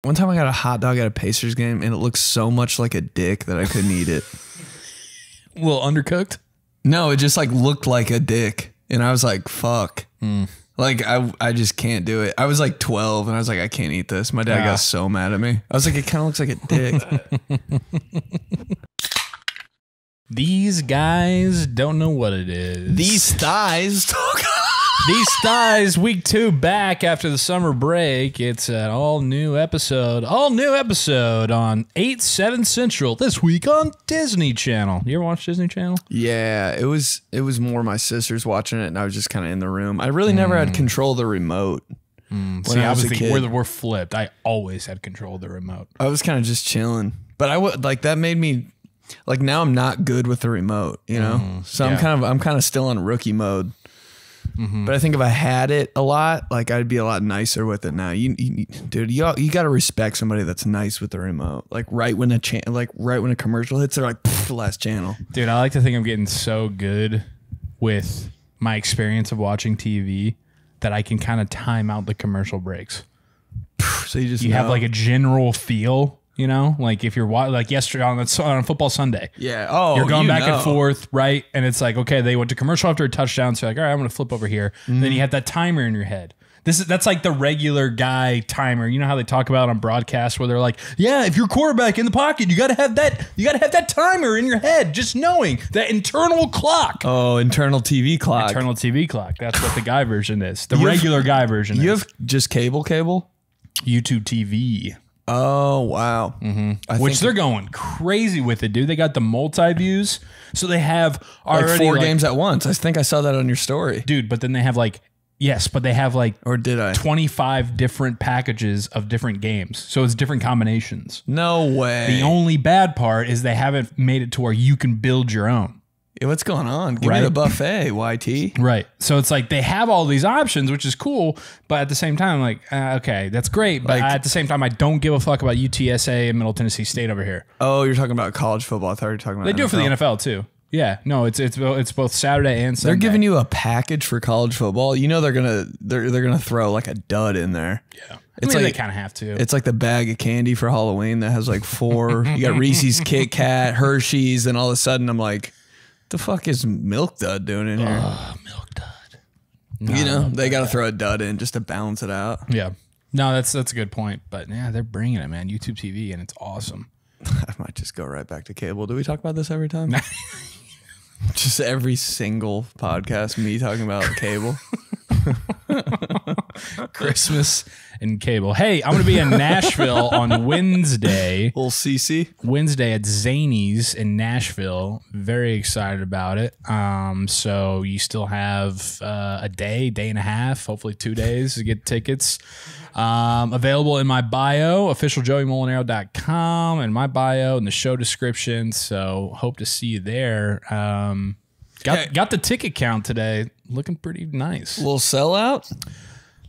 One time I got a hot dog at a Pacers game and it looked so much like a dick that I couldn't eat it. A little undercooked? No, it just like looked like a dick. And I was like, fuck. Like, I just can't do it. I was like 12 and I was like, I can't eat this. My dad got so mad at me. I was like, it kind of looks like a dick. These guys don't know what it is. These thighs. These thighs, week 2 back after the summer break. It's an all new episode on 8/7 Central this week on Disney Channel. You ever watch Disney Channel? Yeah, it was more my sisters watching it and I was just kind of in the room. I really never had control of the remote. When I was a kid. We're flipped. I always had control of the remote. I was kind of just chilling, but I would like that made me like now I'm not good with the remote, you know. So I'm kind of still in rookie mode. But I think if I had it a lot, like I'd be a lot nicer with it now. Dude, you got to respect somebody that's nice with the remote. Like right when a commercial hits, they're like the last channel. Dude, I like to think I'm getting so good with my experience of watching TV that I can kind of time out the commercial breaks. So you have like a general feel. You know, like if you're like yesterday on Football Sunday. Yeah. Oh, you're going back and forth, right? And it's like, okay, they went to commercial after a touchdown. So you're like, all right, I'm going to flip over here. Then you have that timer in your head. That's like the regular guy timer. You know how they talk about on broadcast where they're like, yeah, if you're quarterback in the pocket, you got to have that timer in your head. Just knowing that internal clock. Oh, internal TV clock. Internal TV clock. That's what the guy version is. The regular guy version. You have just cable? YouTube TV. Oh, wow. Which they're going crazy with it, dude. They got the multi-views. So they have already like 4 games at once. I think I saw that on your story. Dude, but then they have or did I? 25 different packages of different games. So it's different combinations. No way. The only bad part is they haven't made it to where you can build your own. Yeah, what's going on? Give me the buffet, YT. Right. So it's like they have all these options, which is cool. But at the same time, like, okay, that's great. But at the same time, I don't give a fuck about UTSA and Middle Tennessee State over here. Oh, you're talking about college football. I thought you were talking about They do it for the NFL too. Yeah. No, it's both Saturday and Sunday. They're giving you a package for college football. You know they're gonna throw like a dud in there. Yeah. It's like they kind of have to. It's like the bag of candy for Halloween that has like 4. You got Reese's, Kit Kat, Hershey's, and all of a sudden I'm like, the fuck is Milk Dud doing in here? Milk Dud. You know, they got to throw a dud in just to balance it out. Yeah. No, that's a good point. But yeah, they're bringing it, man. YouTube TV, and it's awesome. I might just go right back to cable. Do we talk about this every time? Just every single podcast, me talking about cable. Christmas and cable. Hey, I'm going to be in Nashville on Wednesday. Little CC. Wednesday at Zany's in Nashville. Very excited about it. So you still have a day and a half, hopefully 2 days to get tickets. Available in my bio, officialjoeymulinaro.com, and my bio in the show description. So hope to see you there. Got the ticket count today. Looking pretty nice. A little sellout?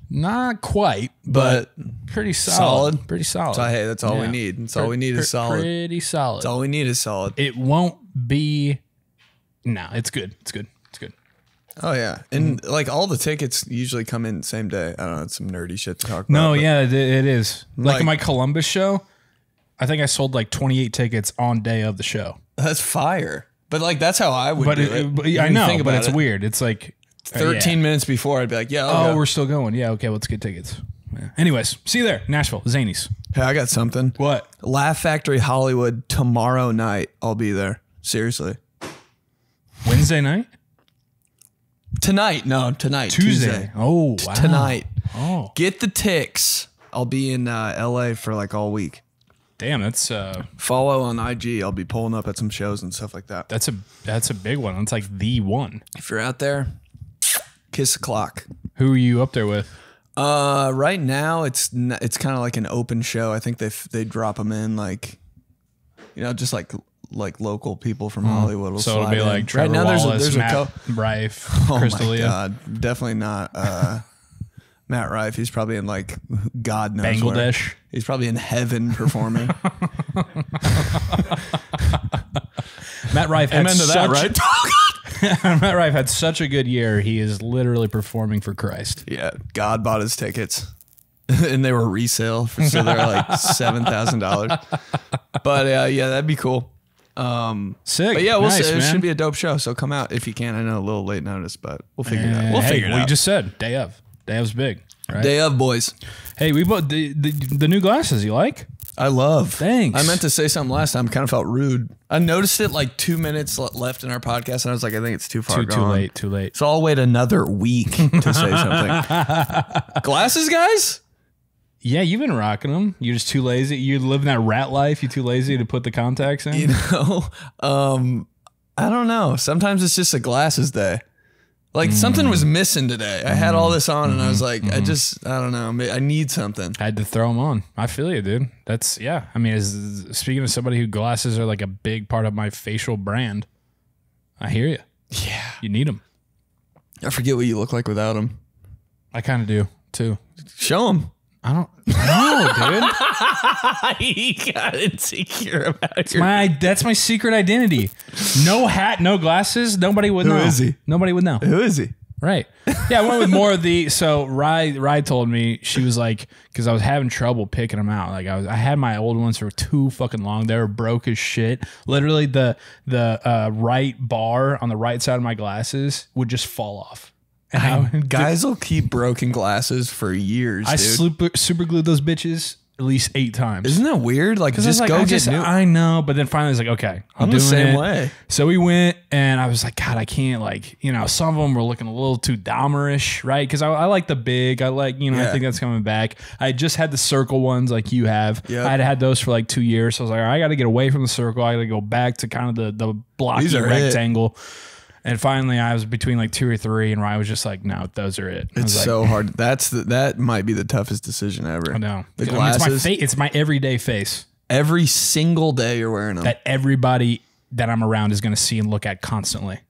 Not quite, but pretty solid. Pretty solid. So, hey, that's all we need. That's all we need is solid. Pretty solid. That's all we need is solid. It won't be... No, it's good. It's good. It's good. Oh, yeah. And like all the tickets usually come in the same day. I don't know. It's some nerdy shit to talk about. No, yeah, it is. Like my Columbus show, I think I sold like 28 tickets on day of the show. That's fire. But like that's how I would do it. I know, but it's weird. It's like 13 minutes before I'd be like, yeah, we're still going. Yeah, okay, let's get tickets. Yeah. Anyways, see you there, Nashville, Zanies. Hey, I got something. What? Laugh Factory Hollywood tomorrow night. I'll be there. Seriously. Wednesday night? Tonight. No, tonight. Tuesday. Oh, wow. Tonight. Oh. Get the ticks. I'll be in LA for like all week. Damn, that's follow on IG. I'll be pulling up at some shows and stuff like that. That's a big one. It's like the one. If you're out there, kiss the clock. Who are you up there with? Right now it's kind of like an open show. I think they drop them in like, you know, just like local people from Hollywood. Will so it'll be like Trevor right now. Wallace, there's Matt Rife, Crystalia. My God, definitely not. Matt Rife, he's probably in like God knows Bangladesh. Where. He's probably in heaven performing. Matt Rife had Matt Rife had such a good year. He is literally performing for Christ. Yeah, God bought his tickets. and they were resale, so they're like $7,000. But yeah, that'd be cool. Sick. But yeah, we'll see. It man. should be a dope show. So come out if you can. I know a little late notice, but we'll figure it out. We'll hey, figure it we out. just said day of. Day of's big. Right? Day of, boys. Hey, we bought the new glasses. You like? I love. Thanks. I meant to say something last time. Kind of felt rude. I noticed it like 2 minutes left in our podcast, and I was like, I think it's too far gone. Too late. So I'll wait another week to say something. Glasses, guys? Yeah, you've been rocking them. You're just too lazy. You're living that rat life. You're too lazy to put the contacts in. You know, I don't know. Sometimes it's just a glasses day. Like something was missing today. I had all this on and I was like, I don't know. I need something. I had to throw them on. I feel you, dude. That's, yeah. I mean, speaking of somebody who glasses are like a big part of my facial brand, I hear you. Yeah. You need them. I forget what you look like without them. I kind of do too. Show them. I don't know, dude. He got insecure about That's my secret identity. No hat, no glasses. Nobody would know. Who is he? Nobody would know. Who is he? Right. Yeah, I went with more of the. So Rye told me, she was like, because I was having trouble picking them out. Like I had my old ones for too fucking long. They were broke as shit. Literally the right bar on the right side of my glasses would just fall off. Guys will keep broken glasses for years. I dude. super glued those bitches at least 8 times. Isn't that weird? Like, just go get new. I know, but then finally I was like, okay, I'm the same way. So we went, and I was like, God, I can't, like, you know, some of them were looking a little too Dahmerish, right? Because I like the big, I like, you know, I think that's coming back. I just had the circle ones like you have. Yep. I had those for like 2 years. So I was like, all right, I got to get away from the circle. I got to go back to kind of the blocky rectangle. And finally, I was between like 2 or 3, and Ryan was just like, "No, those are it." It's so hard. That might be the toughest decision ever. I know. The glasses. It's my everyday face. Every single day you're wearing them. That everybody that I'm around is going to see and look at constantly.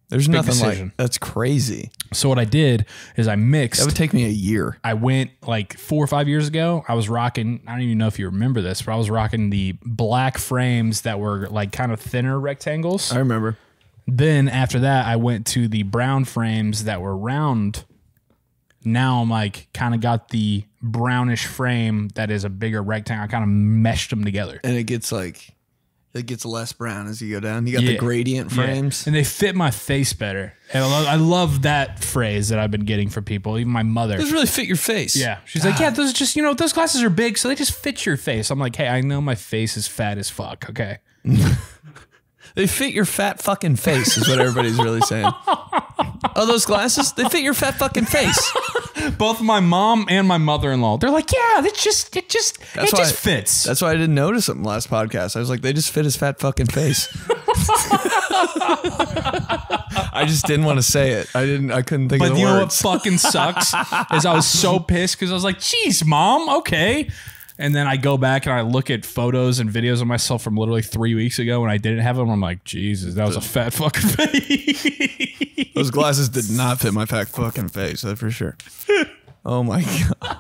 There's nothing like that's crazy. So what I did is I mixed. That would take me a year. I went like 4 or 5 years ago. I was rocking. I don't even know if you remember this, but I was rocking the black frames that were like kind of thinner rectangles. I remember. Then after that, I went to the brown frames that were round. Now I'm like kind of got the brownish frame that is a bigger rectangle. I kind of meshed them together. And it gets less brown as you go down. You got the gradient frames. And they fit my face better. And I love that phrase that I've been getting from people, even my mother. Those really fit your face. Yeah. She's like, yeah, those just, you know, those glasses are big, so they just fit your face. I'm like, hey, I know my face is fat as fuck, okay? They fit your fat fucking face is what everybody's really saying. Oh, those glasses? They fit your fat fucking face. Both my mom and my mother-in-law. They're like, yeah, it just fits. That's why I didn't notice them last podcast. I was like, they just fit his fat fucking face. I just didn't want to say it. I couldn't think of the words. But you know what fucking sucks? Is I was so pissed because I was like, geez, mom, okay. And then I go back and I look at photos and videos of myself from literally 3 weeks ago when I didn't have them. I'm like, Jesus, that was a fat fucking face. Those glasses did not fit my fat fucking face, that's for sure. Oh my God.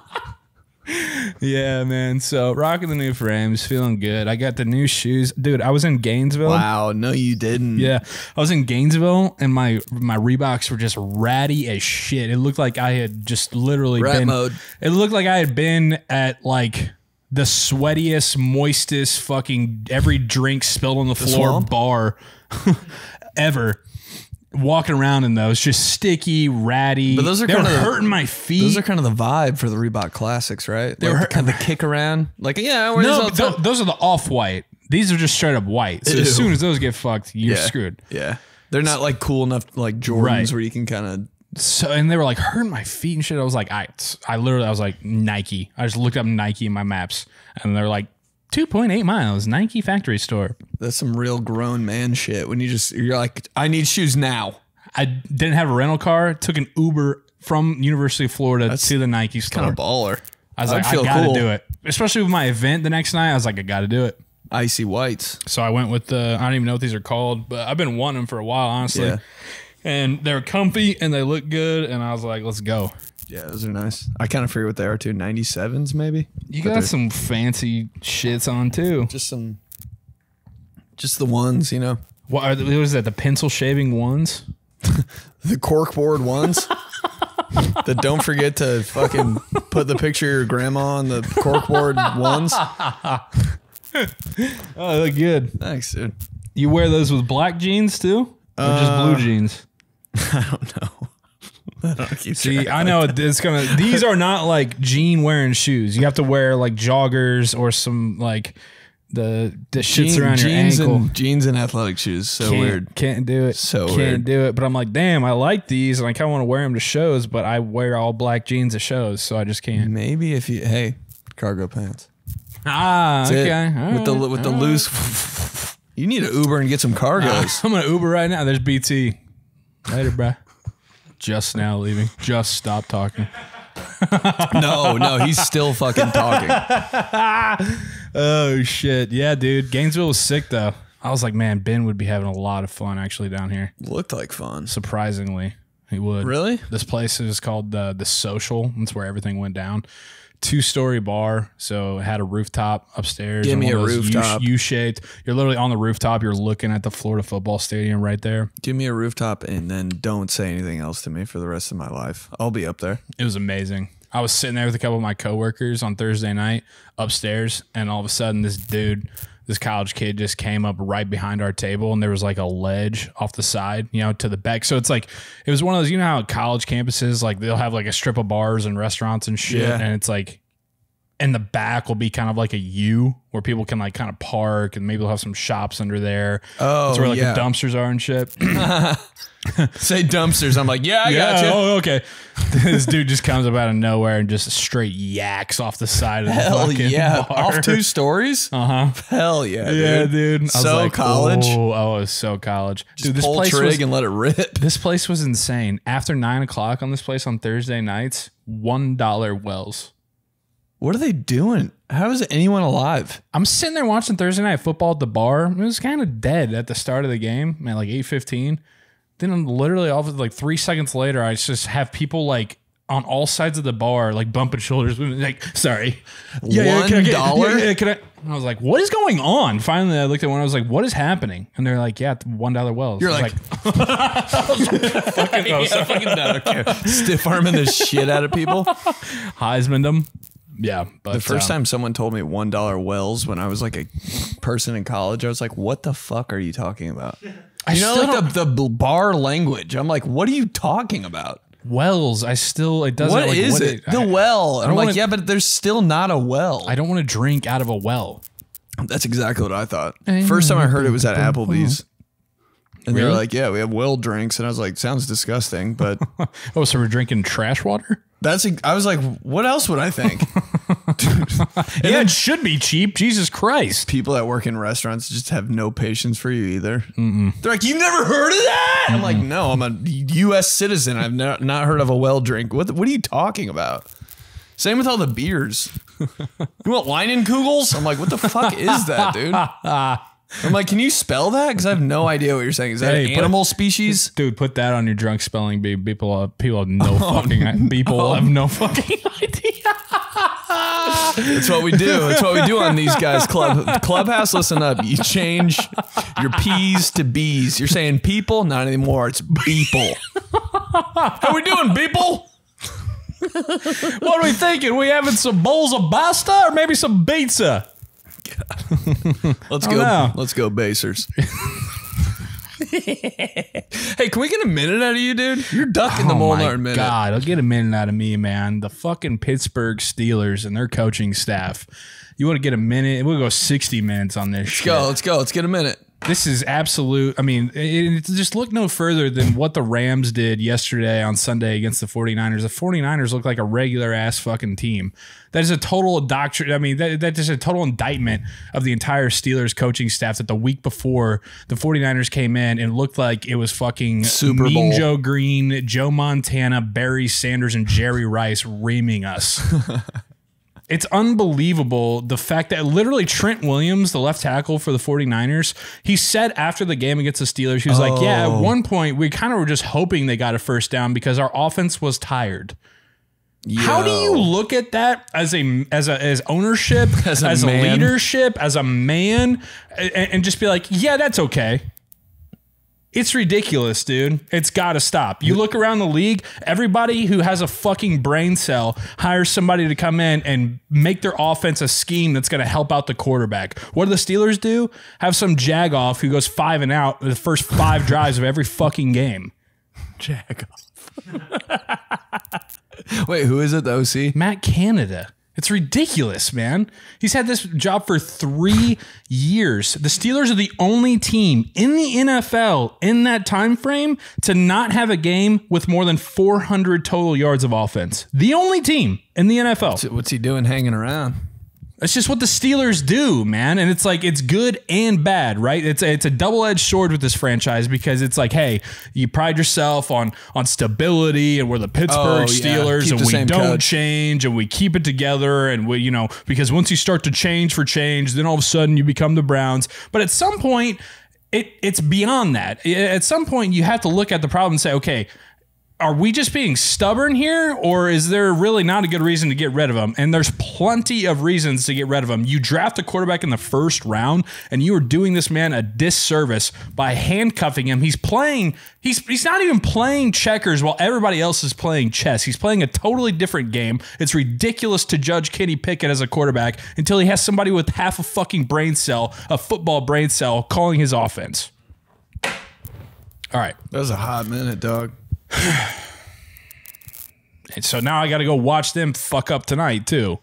Yeah, man. So rocking the new frames, feeling good. I got the new shoes. Dude, I was in Gainesville. Wow, no you didn't. Yeah. I was in Gainesville and my Reeboks were just ratty as shit. It looked like I had just literally It looked like I had been at like the sweatiest, moistest fucking every drink spilled on the floor bar ever. Walking around in those, just sticky, ratty. But those are kind of hurting my feet. Those are kind of the vibe for the Reebok Classics, right? They were kind of the kick around. Like, yeah, no, those are the off-white. These are just straight up white. So as soon as those get fucked, you're screwed. Yeah, they're not like cool enough like Jordans where you can kind of. So and they were like hurting my feet and shit. I was like, I was like Nike. I just looked up Nike in my maps, and they're like 2.8 miles, Nike factory store. That's some real grown man shit. When you're like, I need shoes now. I didn't have a rental car. Took an Uber from University of Florida to the Nike store. Kind of baller. I was like, I gotta do it. Especially with my event the next night. I was like, I gotta do it. Icy whites. So I went with I don't even know what these are called, but I've been wanting them for a while, honestly. Yeah. And they're comfy and they look good. And I was like, let's go. Yeah, those are nice. I kind of forget what they are too. 97s maybe. You got some fancy shits on too. Just the ones, you know. What is that? The pencil shaving ones? The corkboard ones. Don't forget to fucking put the picture of your grandma on the corkboard ones. Oh, look good. Thanks, dude. You wear those with black jeans too, or just blue jeans? I don't know. See, I know it's gonna. These are not like jean wearing shoes. You have to wear like joggers or some like the shits around your ankle. Jeans and athletic shoes. So weird. Can't do it. Can't do it. But I'm like, damn, I like these, and I kind of want to wear them to shows, but I wear all black jeans at shows, so I just can't. Maybe if you cargo pants. That's okay. With the loose. You need an Uber and get some cargos. I'm gonna Uber right now. There's BT. Later, bro. Just now leaving. Just stop talking. No, he's still fucking talking. Oh shit. Yeah, dude. Gainesville was sick though. I was like, man, Ben would be having a lot of fun actually down here. Looked like fun. Surprisingly, he would. Really? This place is called the Social. That's where everything went down. 2-story bar, so it had a rooftop upstairs. Give me a rooftop. U-shaped. You're literally on the rooftop. You're looking at the Florida football stadium right there. Give me a rooftop and then don't say anything else to me for the rest of my life. I'll be up there. It was amazing. I was sitting there with a couple of my coworkers on Thursday night upstairs, and all of a sudden this college kid just came up right behind our table, and there was like a ledge off the side, to the back. So it's like, it was one of those, how college campuses, like they'll have like a strip of bars and restaurants and shit. Yeah. And it's like, in the back will be kind of like a U where people can like kind of park, and maybe they'll have some shops under there. Oh, that's where like the dumpsters are and shit. Say dumpsters. I'm like, I got you. Oh, okay. This dude just comes up out of nowhere and just straight yaks off the side of the fucking bar. Off 2 stories? Uh-huh. Hell yeah, dude. Yeah, dude. So like, college. Oh, it was so college. Just dude, this pull place trig and let it rip. This place was insane. After 9 o'clock on this place on Thursday nights, $1 Wells. What are they doing? How is anyone alive? I'm sitting there watching Thursday night football at the bar. It was kind of dead at the start of the game, man, like 8:15. Then literally all of like 3 seconds later, I just have people like on all sides of the bar, like bumping shoulders, like, sorry. $1? Yeah, I was like, what is going on? Finally, I looked at one. I was like, what is happening? And they're like, yeah, $1 Wells. You're like fucking stiff arming the shit out of people. Heisman them. Yeah, but the first time someone told me $1 Wells when I was like a person in college, I was like, what the fuck are you talking about? Like the bar language. I'm like, what are you talking about? Wells. It doesn't. What like, is what it? The well. And I'm like, yeah, but there's still not a well. I don't want to drink out of a well. That's exactly what I thought. First time I heard it was at Applebee's. And they were like, yeah, we have well drinks. And I was like, sounds disgusting, but. Oh, so we're drinking trash water? I was like, what else would I think? Yeah, it should be cheap. Jesus Christ. People that work in restaurants just have no patience for you either. They're like, you've never heard of that? I'm like, no, I'm a U.S. citizen. I've not heard of a well drink. What are you talking about? Same with all the beers. You want Leinenkugels? I'm like, what the fuck is that, dude? I'm like, can you spell that? Because I have no idea what you're saying. Is that an animal species? Dude, put that on your drunk spelling bee. People have no fucking people have no fucking idea. That's what we do. That's what we do on these guys. Clubhouse, listen up. You change your P's to B's. You're saying people? Not anymore. It's people. How we doing, people? What are we thinking? We having some bowls of pasta or maybe some pizza? Let's go basers. Hey, can we get a minute out of you, dude? You're ducking the Mulinaro minute. God, I'll get a minute out of me, man. The fucking Pittsburgh Steelers and their coaching staff. You want to get a minute? We'll go 60 minutes on this shit. Let's go. Let's get a minute. This is absolute. I mean, just look no further than what the Rams did yesterday on Sunday against the 49ers. The 49ers look like a regular ass fucking team. That is a total doctrine. I mean, that is a total indictment of the entire Steelers coaching staff that the week before the 49ers came in and looked like it was fucking Super Bowl. Mean Joe Green, Joe Montana, Barry Sanders, and Jerry Rice reaming us. It's unbelievable the fact that literally Trent Williams, the left tackle for the 49ers, he said after the game against the Steelers, he was like, yeah, at one point we kind of were just hoping they got a first down because our offense was tired. Yo. How do you look at that as ownership, as a leadership, as a man, and just be like, yeah, that's okay? It's ridiculous, dude. It's got to stop. You look around the league, everybody who has a fucking brain cell hires somebody to come in and make their offense a scheme that's going to help out the quarterback. What do the Steelers do? Have some jagoff who goes 5 and out the first 5 drives of every fucking game. Jagoff. Wait, who is it, the OC? Matt Canada. It's ridiculous, man. He's had this job for 3 years. The Steelers are the only team in the NFL in that time frame to not have a game with more than 400 total yards of offense. The only team in the NFL. What's he doing hanging around? It's just what the Steelers do, man. And it's like, it's good and bad, right? It's a double-edged sword with this franchise because it's like, hey, you pride yourself on stability and we're the Pittsburgh Steelers and we don't change and we keep it together and we, because once you start to change for change, then all of a sudden you become the Browns. But at some point, it's beyond that. At some point, you have to look at the problem and say, okay, are we just being stubborn here, or is there really not a good reason to get rid of him? And there's plenty of reasons to get rid of him. You draft a quarterback in the first round, and you are doing this man a disservice by handcuffing him. He's playing. He's not even playing checkers while everybody else is playing chess. He's playing a totally different game. It's ridiculous to judge Kenny Pickett as a quarterback until he has somebody with half a fucking brain cell, a football brain cell, calling his offense. All right. That was a hot minute, dog. And so now I got to go watch them fuck up tonight too.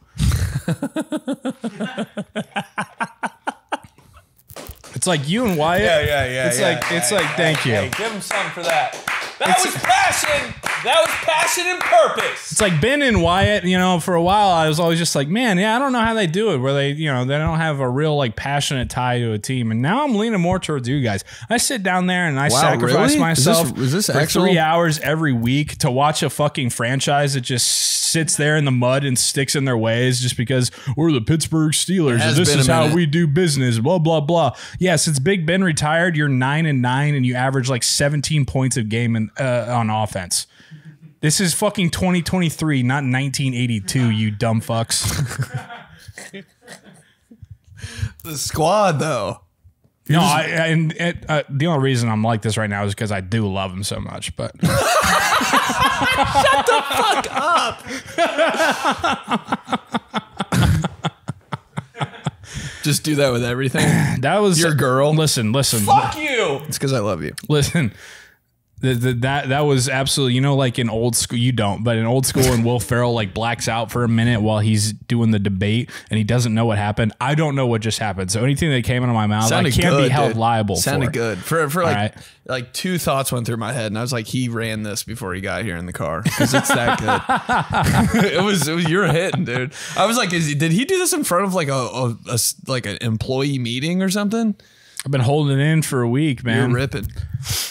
It's like you and Wyatt. Yeah. It's like thank you. Hey, give him something for that. That was passion. That was passion and purpose. It's like Ben and Wyatt, for a while I was always just like, man, I don't know how they do it where they, they don't have a real like passionate tie to a team. And now I'm leaning more towards you guys. I sit down there and I sacrifice myself is this for actual? 3 hours every week to watch a fucking franchise that just sits there in the mud and sticks in their ways just because we're the Pittsburgh Steelers and this is how we do business, blah, blah, blah. Yeah, since Big Ben retired, you're 9-9 and you average like 17 points a game on offense. This is fucking 2023, not 1982, you dumb fucks. The squad, though. No, the only reason I'm like this right now is because I do love him so much. But shut the fuck up. Just do that with everything. That was your girl. Listen. Fuck you. It's because I love you. Listen. That was absolutely, like in old school, you don't, but in old school and Will Ferrell like blacks out for a minute while he's doing the debate and he doesn't know what happened. I don't know what just happened. So anything that came out of my mouth, I can't be held liable for. Sounded good. For like 2 thoughts went through my head and I was like, he ran this before he got here in the car because it's that good. it was you're hitting, dude. I was like, did he do this in front of like like an employee meeting or something? I've been holding it in for a week, man. You're ripping.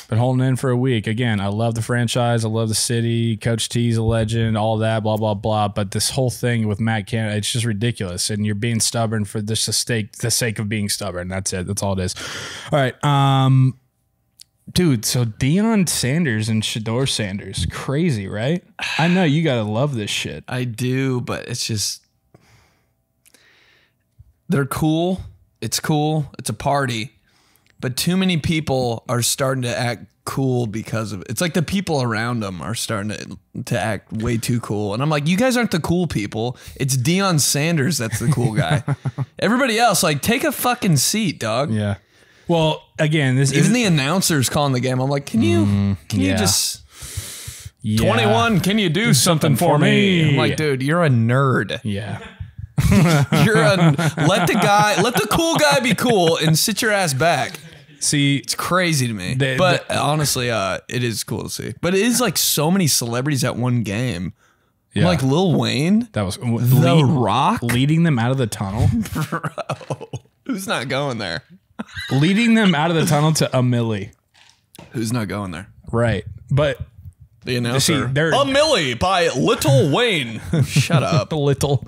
Been holding it in for a week. Again, I love the franchise. I love the city. Coach T's a legend, all that, blah, blah, blah. But this whole thing with Matt Canada, it's just ridiculous. And you're being stubborn for the sake of being stubborn. That's it. That's all it is. All right. Dude, so Deion Sanders and Shedeur Sanders. Crazy, right? I know you got to love this shit. I do, but it's just... They're cool. It's cool. It's a party. But too many people are starting to act cool because of it. It's like the people around them are starting to act way too cool. And I'm like, you guys aren't the cool people. It's Deion Sanders that's the cool guy. Everybody else, like, take a fucking seat, dog. Yeah. Well, again, even the announcers calling the game. I'm like, can you just 21? Can you do something for me? I'm like, dude, you're a nerd. Yeah. Let the cool guy be cool and sit your ass back. See, it's crazy to me, but honestly, it is cool to see. But it is like so many celebrities at one game. Yeah. Like Lil Wayne, that was The Rock leading them out of the tunnel. Bro, who's not going there? Leading them out of the tunnel to a milli. Who's not going there? Right, but. The announcer, a milli by Little Wayne. Shut up. Little.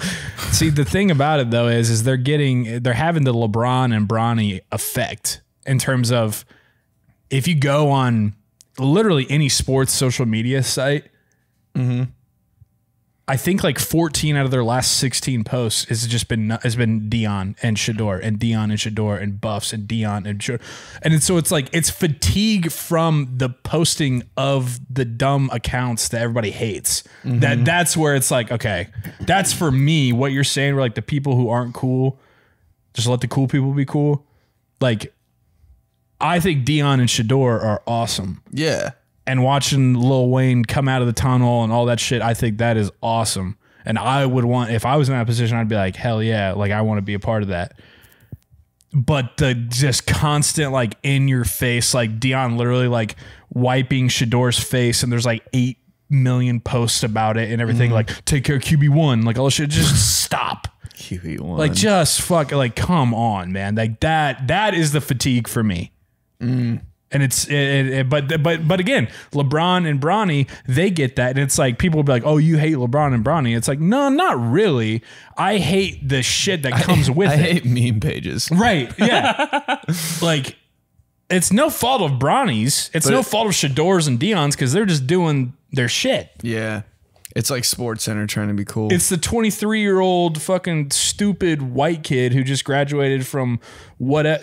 See, the thing about it though is they're having the LeBron and Bronny effect in terms of if you go on literally any sports social media site, I think like 14 out of their last 16 posts has been Deion and Shador and Deion and Shador and Buffs and Deion and Shador. And so it's like, it's fatigue from the posting of the dumb accounts that everybody hates. That's where it's like, okay, that's for me, what you're saying, where like the people who aren't cool, just let the cool people be cool. Like, I think Deion and Shador are awesome. Yeah. And watching Lil Wayne come out of the tunnel and all that shit, I think that is awesome. And I would want, if I was in that position, I'd be like, hell yeah, like I want to be a part of that. But the just constant, like in your face, like Deion literally like wiping Shador's face, and there's like 8 million posts about it and everything, like take care of QB1, like all this shit, just stop. QB1. Like just fuck, like come on, man. Like that is the fatigue for me. And it's, but again, LeBron and Bronny, they get that. And it's like, people will be like, oh, you hate LeBron and Bronny. It's like, no, not really. I hate the shit that comes with it. I hate meme pages. Right. Yeah. Like, it's no fault of Bronny's. It's no fault of Shador's and Deion's, because they're just doing their shit. Yeah. It's like Sports Center trying to be cool. It's the 23-year-old fucking stupid white kid who just graduated from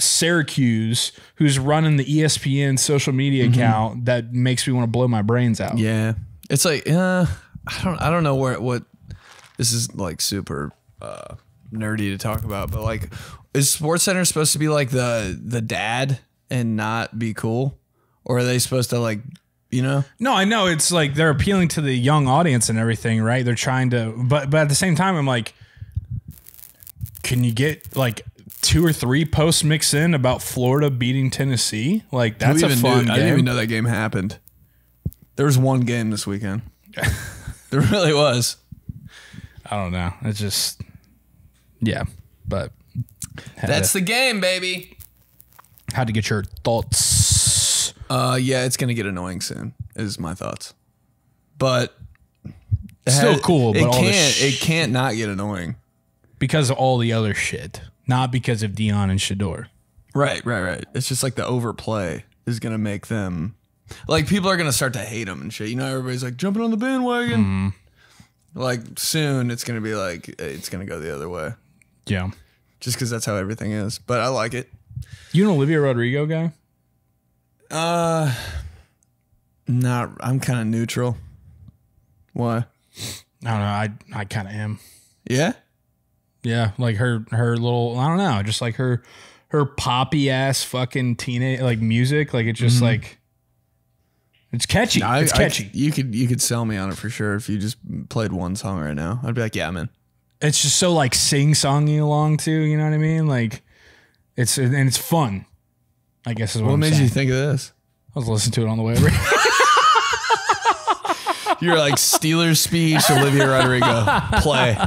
Syracuse, who's running the ESPN social media account that makes me want to blow my brains out. Yeah. It's like, I don't know what this is, like super nerdy to talk about, but like, is Sports Center supposed to be like the dad and not be cool? Or are they supposed to like, you know? No, I know it's like they're appealing to the young audience and everything, right? They're trying to, but at the same time, I'm like, can you get like 2 or 3 posts mixed in about Florida beating Tennessee? Like that's a fun game. I didn't even know that game happened. There was one game this weekend. There really was. I don't know. It's just, yeah, but that's the game, baby. Had to get your thoughts. Yeah, it's gonna get annoying soon, is my thoughts. But still cool, but it can't not get annoying. Because of all the other shit. Not because of Deion and Shador. Right. It's just like the overplay is gonna make them, like, people are gonna start to hate them and shit. You know, everybody's like jumping on the bandwagon. Like soon it's gonna be like, it's gonna go the other way. Yeah. Just because that's how everything is. But I like it. You an Olivia Rodrigo guy? Not. I'm kind of neutral. Why? I don't know. I kind of am. Yeah. Yeah, like her little, I don't know, just like her poppy ass fucking teenage like music, like it's just like it's catchy. No, it's catchy. You could sell me on it for sure if you just played one song right now. I'd be like, yeah, I'm in. It's just so like sing-songy along too, you know what I mean? Like it's fun. I guess is what I'm made saying. You think of this? I was listening to it on the way over. You're like Steelers speech, Olivia Rodrigo. Play.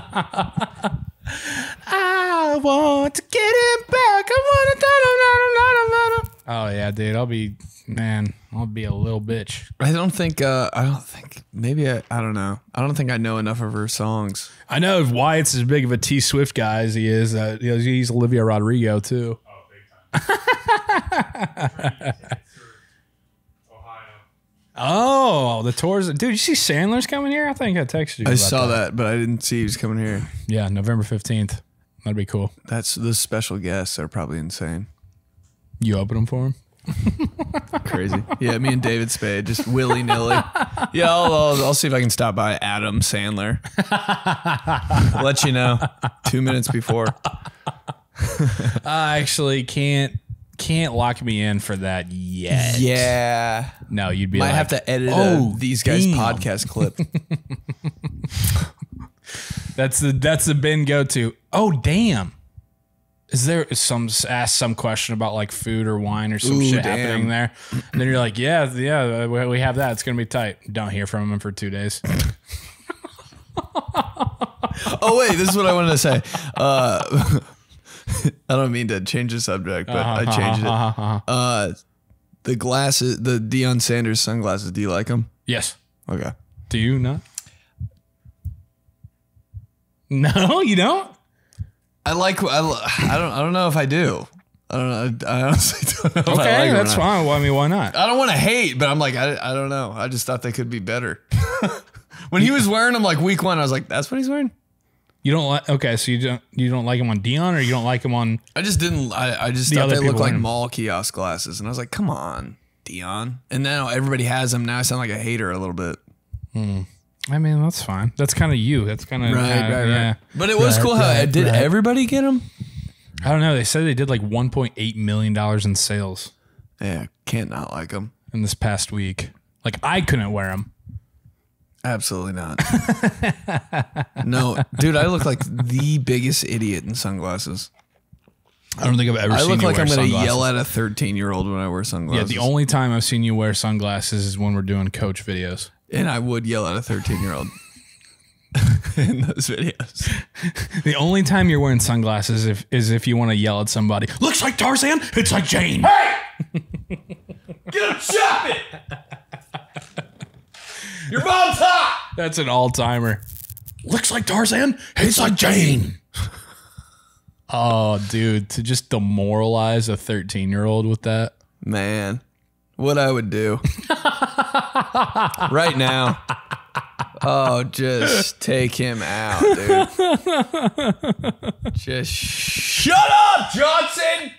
I want to get him back. I want to. Oh yeah, dude. I'll be a little bitch. I don't think I don't know. I don't think I know enough of her songs. I know Wyatt's as big of a T Swift guy as he is. He's Olivia Rodrigo too. Oh, the tours. Dude, you see Sandler's coming here? I think I texted you. I saw that, but I didn't see he was coming here. Yeah, November 15th. That'd be cool. That's the special guests are probably insane. You open them for him? Crazy. Yeah, me and David Spade, just willy-nilly. Yeah, I'll see if I can stop by Adam Sandler. Let you know 2 minutes before. I actually can't lock me in for that yet. Yeah. No, you'd be might like, have to edit these guys' podcast clip. That's the Ben go to. Oh damn. Is there some question about like food or wine or some shit happening there? And then you're like, yeah, we have that. It's gonna be tight. Don't hear from him for 2 days. Oh wait, this is what I wanted to say. I don't mean to change the subject, but I changed it. The glasses, the Deion Sanders sunglasses. Do you like them? Yes. Okay. Do you not? No, you don't. I don't know if I do. I don't know. I honestly don't know. Okay, if I like that's fine. Well, I mean, why not? I don't want to hate, but I'm like, I don't know. I just thought they could be better. When he was wearing them like week 1, I was like, that's what he's wearing? You don't like, okay, so you don't like him on Dion, or you don't like him on... I just didn't, I just thought they looked like mall kiosk glasses. And I was like, come on, Dion. And now everybody has them. Now I sound like a hater a little bit. I mean, that's fine. That's kind of you. That's kind of... Right. Yeah. But it was cool how, did everybody get them? I don't know. They said they did like $1.8 million in sales. Yeah, can't not like them. In this past week. Like, I couldn't wear them. Absolutely not. No, dude, I look like the biggest idiot in sunglasses. I don't think I've ever seen you wear sunglasses. I look like I'm going to yell at a 13-year-old when I wear sunglasses. Yeah, the only time I've seen you wear sunglasses is when we're doing coach videos. And I would yell at a 13-year-old in those videos. The only time you're wearing sunglasses is if you want to yell at somebody. Looks like Tarzan. It's like Jane. Hey! Get him shopping! Your mom's hot! That's an all-timer. Looks like Tarzan. It's like Jane. Oh, dude, to just demoralize a 13-year-old with that. Man, what I would do. Right now. Oh, just take him out, dude. Just shut up, Johnson!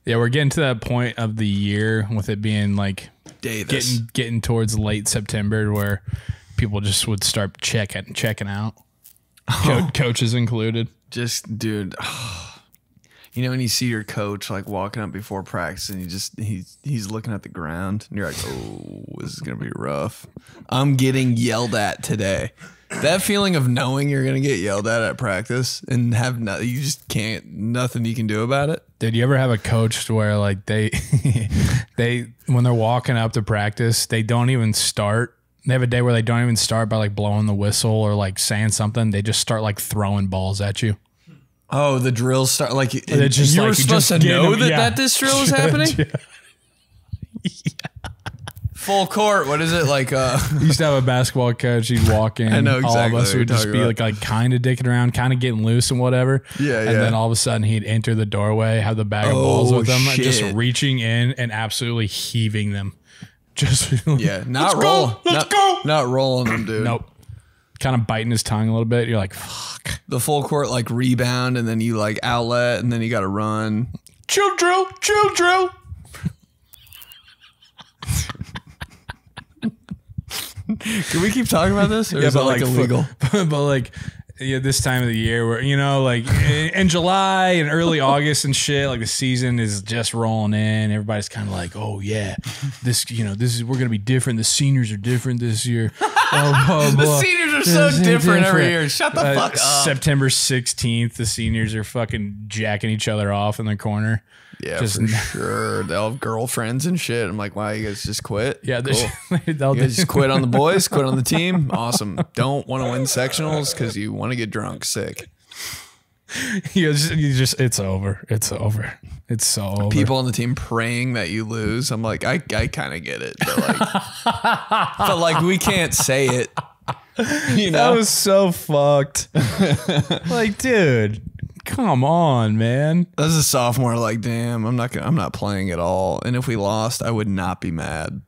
Yeah, we're getting to that point of the year with it being like getting towards late September where people just would start checking out. Coaches included. Just, dude, you know when you see your coach like walking up before practice and he's looking at the ground and you're like, oh, this is gonna be rough. I'm getting yelled at today. That feeling of knowing you're gonna get yelled at practice and have you just can't, nothing you can do about it. Did you ever have a coach where like they when they're walking up to practice, they don't even start? They have a day where they don't even start by like blowing the whistle or like saying something. They just start like throwing balls at you. Oh, the drills start like just you like, were supposed to know that this drill is happening. Full court. What is it like? We used to have a basketball coach. He'd walk in. I know exactly. All of us would just be like kind of dicking around, kind of getting loose and whatever. Yeah, and then all of a sudden he'd enter the doorway, have the bag of balls with him, and just reaching in and absolutely heaving them. Just not roll. Let's go. Not rolling them, dude. Nope. Kind of biting his tongue a little bit. You're like, fuck. The full court like rebound, and then you like outlet, and then you got to run. Chill drill. Can we keep talking about this? Or is it like illegal? But like, yeah, this time of the year where, you know, like in July and early August and shit, like the season is just rolling in. Everybody's kind of like, oh yeah, this, you know, we're going to be different. The seniors are different this year. The seniors are so different every year. Shut the fuck up. September 16th, the seniors are fucking jacking each other off in the corner. Yeah, for sure. They'll have girlfriends and shit. I'm like, wow, you guys just quit? Yeah, cool. You guys just quit on the boys, quit on the team. Awesome. Don't want to win sectionals because you want to get drunk, sick. You just, it's over. It's over. It's so over. People on the team praying that you lose. I'm like, I kind of get it, but like, we can't say it. You know, that was so fucked. Like, dude. Come on, man. As a sophomore, like, damn, I'm not playing at all. And if we lost, I would not be mad.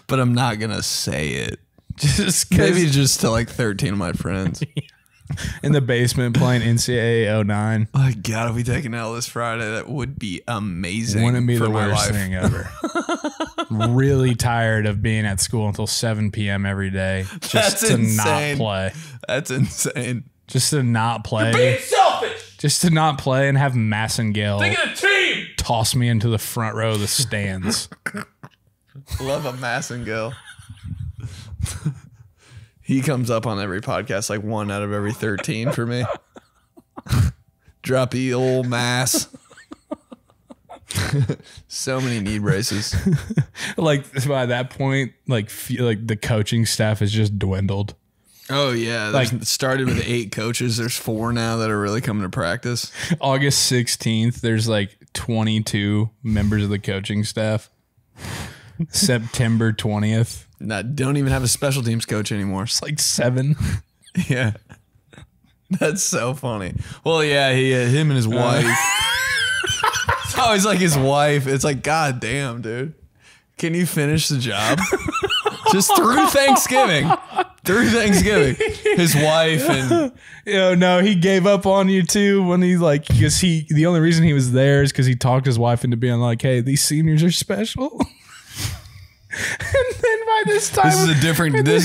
But I'm not gonna say it. Maybe just to like 13 of my friends. In the basement playing NCAA 09. Oh God, if we take an L this Friday, that would be amazing. Wouldn't be the worst thing ever. Really tired of being at school until 7 p.m. every day just to not play. That's insane. Just to not play. You're being selfish. Just to not play and have Massengale think of the team. Toss me into the front row of the stands. Love a Massengale. He comes up on every podcast like 1 out of every 13 for me. Droppy old Mass. So many knee braces. Like by that point, like the coaching staff has just dwindled. Oh yeah, like it started with 8 coaches. There's 4 now that are really coming to practice. August 16th, there's like 22 members of the coaching staff. September 20th, don't even have a special teams coach anymore. It's like 7. Yeah, that's so funny. Well, yeah, him and his wife. It's always like his wife. It's like, God damn, dude. Can you finish the job? Just through Thanksgiving. Through Thanksgiving. His wife and... No, he gave up on you too when he like, because the only reason he was there is because he talked his wife into being like, hey, these seniors are special. And then by this time... This is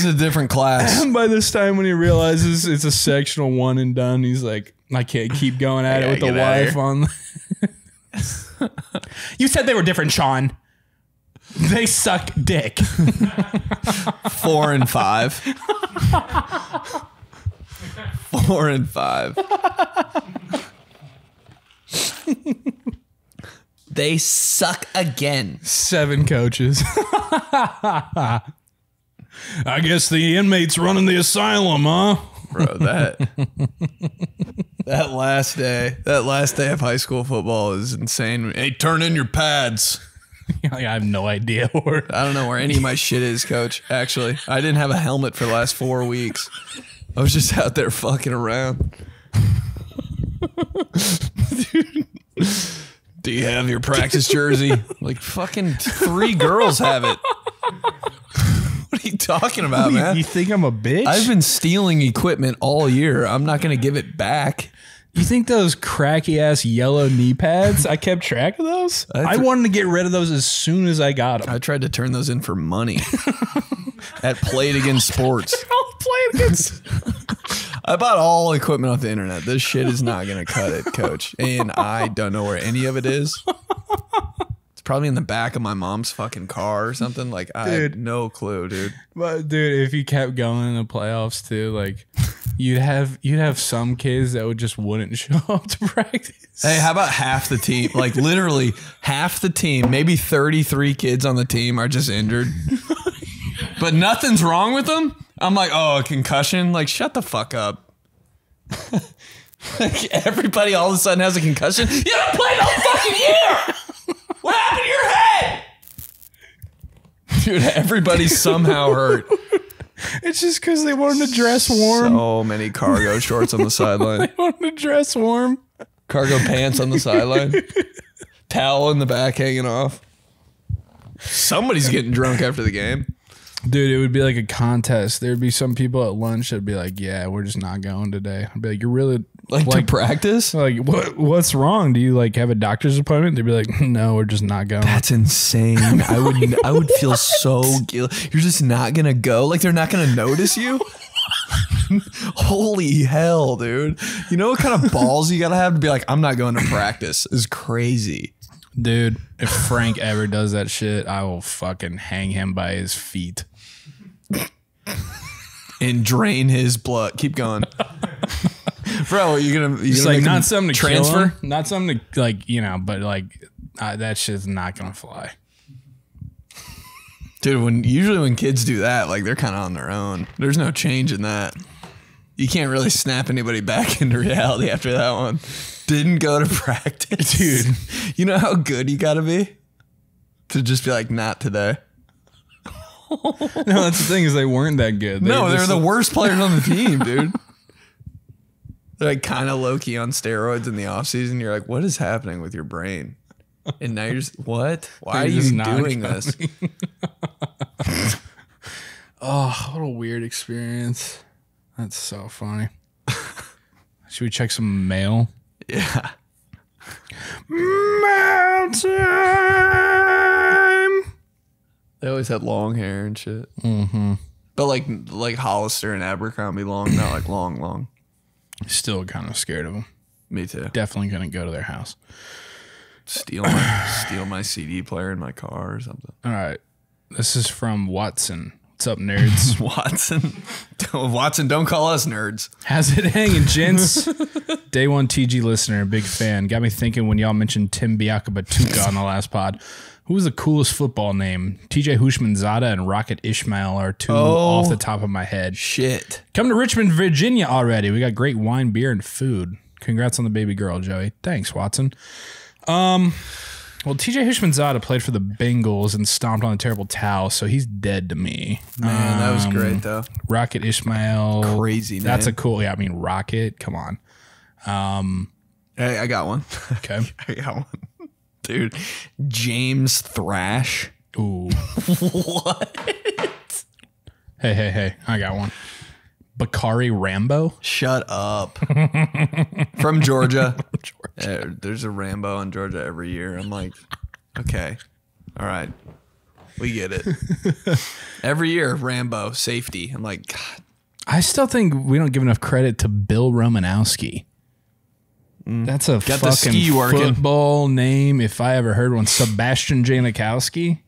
a different class. And by this time when he realizes it's a sectional one and done, he's like, I can't keep going at it with the wife on... You said they were different, Sean. They suck dick. 4 and 5. 4 and 5. They suck again. 7 coaches. I guess the inmates running the asylum, huh? Bro, that last day of high school football is insane. Hey, turn in your pads. I have no idea where. I don't know where any of my shit is, coach. Actually, I didn't have a helmet for the last 4 weeks. I was just out there fucking around. Dude, do you have your practice jersey? Like fucking 3 girls have it. What are you talking about, man? You think I'm a bitch? I've been stealing equipment all year. I'm not going to give it back. You think those cracky ass yellow knee pads? I kept track of those. I wanted to get rid of those as soon as I got them. I tried to turn those in for money at Played Against Sports. Played Against. I bought all equipment off the internet. This shit is not going to cut it, coach. And I don't know where any of it is. It's probably in the back of my mom's fucking car or something. Like, I have no clue, dude. But dude, if you kept going in the playoffs too, like you'd have some kids that wouldn't show up to practice. Hey, how about half the team? Like literally half the team, maybe 33 kids on the team are just injured. But nothing's wrong with them. I'm like, oh, a concussion? Like, shut the fuck up. Like, everybody all of a sudden has a concussion. You haven't played the whole fucking year. What happened to your head? Dude, everybody's somehow hurt. It's just because they wanted to dress warm. So many cargo shorts on the sideline. They wanted to dress warm. Cargo pants on the sideline. Towel in the back hanging off. Somebody's getting drunk after the game. Dude, it would be like a contest. There'd be some people at lunch that'd be like, yeah, we're just not going today. I'd be like, you're really... Like to practice? Like, what's wrong? Do you like have a doctor's appointment? They'd be like, no, we're just not going. That's insane. I would feel so guilty. You're just not going to go? Like they're not going to notice you? Holy hell, dude. You know what kind of balls you got to have to be like, I'm not going to practice? Is crazy. Dude, if Frank ever does that shit, I will fucking hang him by his feet. And drain his blood. Keep going. Bro, are you gonna like not something to transfer? Kill him, not something to like, you know, but like that shit's not gonna fly. Dude, usually when kids do that, like they're kind of on their own. There's no change in that. You can't really snap anybody back into reality after that one. Didn't go to practice. Dude, you know how good you gotta be to just be like, not today. No, that's the thing is they weren't that good. They're the worst players on the team, dude. They're like kind of low-key on steroids in the offseason. You're like, what is happening with your brain? And now you're just, what? Why are you doing this? Oh, what a weird experience. That's so funny. Should we check some mail? Yeah. Mail time! They always had long hair and shit. Mm-hmm. But like Hollister and Abercrombie long, not like long. Still kind of scared of them. Me too. Definitely gonna go to their house. Steal my CD player in my car or something. All right. This is from Watson. What's up, nerds? Watson, don't call us nerds. How's it hanging, gents? Day one TG listener, big fan. Got me thinking when y'all mentioned 𝗦𝗢𝗢𝗠𝗡 on the last pod. Who was the coolest football name? 𝗦𝗧𝗔𝗡𝗗 and Rocket Ishmael are two off the top of my head. Shit. Come to Richmond, Virginia already. We got great wine, beer, and food. Congrats on the baby girl, Joey. Thanks, Watson. Well, 𝗦𝗧𝗔𝗡𝗗 played for the Bengals and stomped on a terrible towel, so he's dead to me. Man, that was great, though. Rocket Ishmael. Crazy name. That's a cool, yeah, I mean, Rocket, come on. Hey, I got one. Okay. I got one. Dude, James Thrash. Ooh. What? Hey. I got one. 𝗨𝗪𝗪𝗏𝗡. Shut up. From Georgia. There's a Rambo in Georgia every year. I'm like, okay. All right. We get it. Every year, Rambo, safety. I'm like, God. I still think we don't give enough credit to Bill Romanowski. That's a Got the fucking ski working. football name if I ever heard one. Sebastian Janikowski.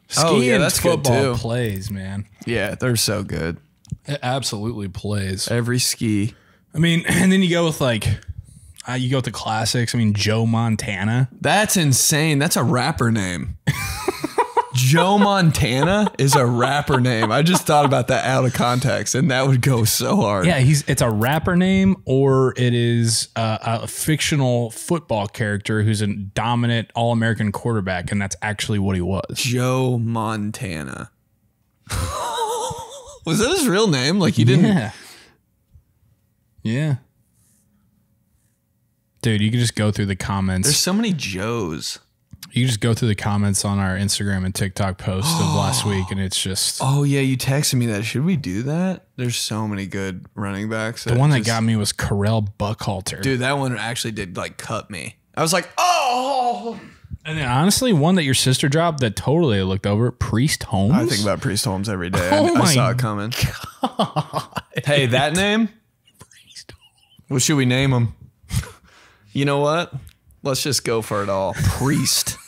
Ski and that's good football too. plays, man. Yeah, they're so good. It absolutely plays. Every ski. I mean, and then you go with like, you go with the classics. I mean, Joe Montana. That's insane. That's a rapper name. Joe Montana is a rapper name. I just thought about that out of context, and that would go so hard. Yeah, it's a rapper name, or it is a fictional football character who's a dominant All-American quarterback, and that's actually what he was. Joe Montana. Was that his real name? Like, he didn't... Yeah. Dude, you can just go through the comments. There's so many Joes. You just go through the comments on our Instagram and TikTok post of last week, and it's just... Oh, yeah, you texted me that. Should we do that? There's so many good running backs. The one that got me was Correll Buckhalter. Dude, that one actually did, like, cut me. I was like, oh! And then, honestly, one that your sister dropped that totally looked over, Priest Holmes. I think about Priest Holmes every day. Oh I my saw it coming. God. Hey, that name? Priest Holmes. What should we name him? You know what? Let's just go for it all. Priest.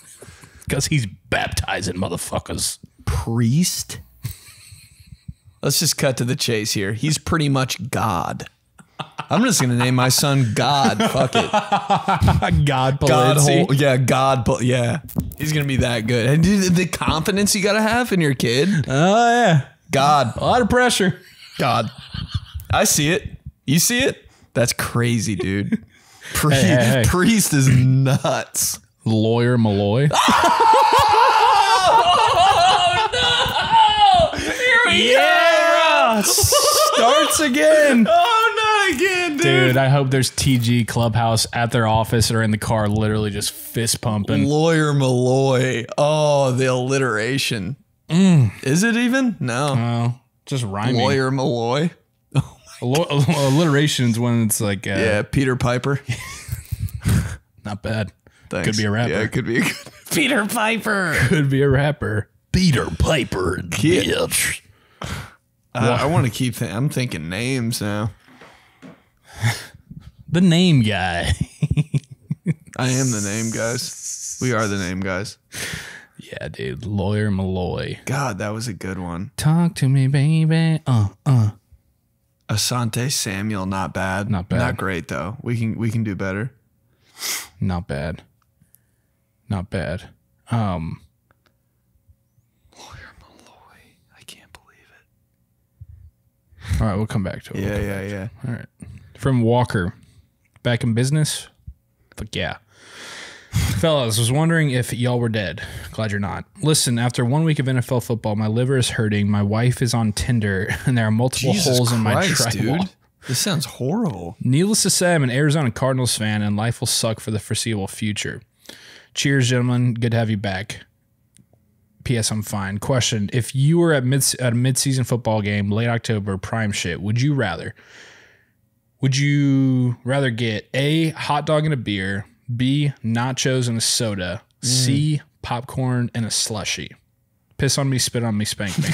Because he's baptizing motherfuckers. Priest? Let's just cut to the chase here. He's pretty much God. I'm just going to name my son God. Fuck it. God Polizzi. Yeah. He's going to be that good. And dude, the confidence you got to have in your kid. Oh, yeah. God. A lot of pressure. God. I see it. You see it? That's crazy, dude. Hey. Priest is nuts. 𝗨𝗪𝗪𝗦. Oh, no! Here we go! Starts again. Oh, not again, dude. Dude, I hope there's TG Clubhouse at their office or in the car literally just fist pumping. 𝗨𝗪𝗪𝗧𝗢. Oh, the alliteration. Is it even? No. Oh, just rhyming. 𝗨𝗪𝗪𝗧𝗢. Alliteration's when it's like... Yeah, Peter Piper. Not bad. Thanks. Could be a rapper. Yeah, it could be a good... Peter Piper. Could be a rapper. Peter Piper. Bitch. I want to keep... I'm thinking names now. The name guy. I am the name guys. We are the name guys. Yeah, dude. 𝗨𝗪𝗪𝗧𝗢. God, that was a good one. Talk to me, baby. Asante Samuel, not bad. Not bad. Not great though. We can do better. Not bad. Not bad. 𝗨𝗪𝗪𝗧𝗢. I can't believe it. All right, we'll come back to it. Yeah. All right. From Walker. Back in business? Fuck yeah. Fellas, was wondering if y'all were dead. Glad you're not. Listen, after 1 week of NFL football, my liver is hurting. My wife is on Tinder, and there are multiple holes in my drywall. Dude. This sounds horrible. Needless to say, I'm an Arizona Cardinals fan, and life will suck for the foreseeable future. Cheers, gentlemen. Good to have you back. P.S. I'm fine. Question: if you were at a mid-season football game, late October, prime shit, would you rather get A, hot dog and a beer, B, nachos and a soda, C, popcorn and a slushie? Piss on me, spit on me, spank me.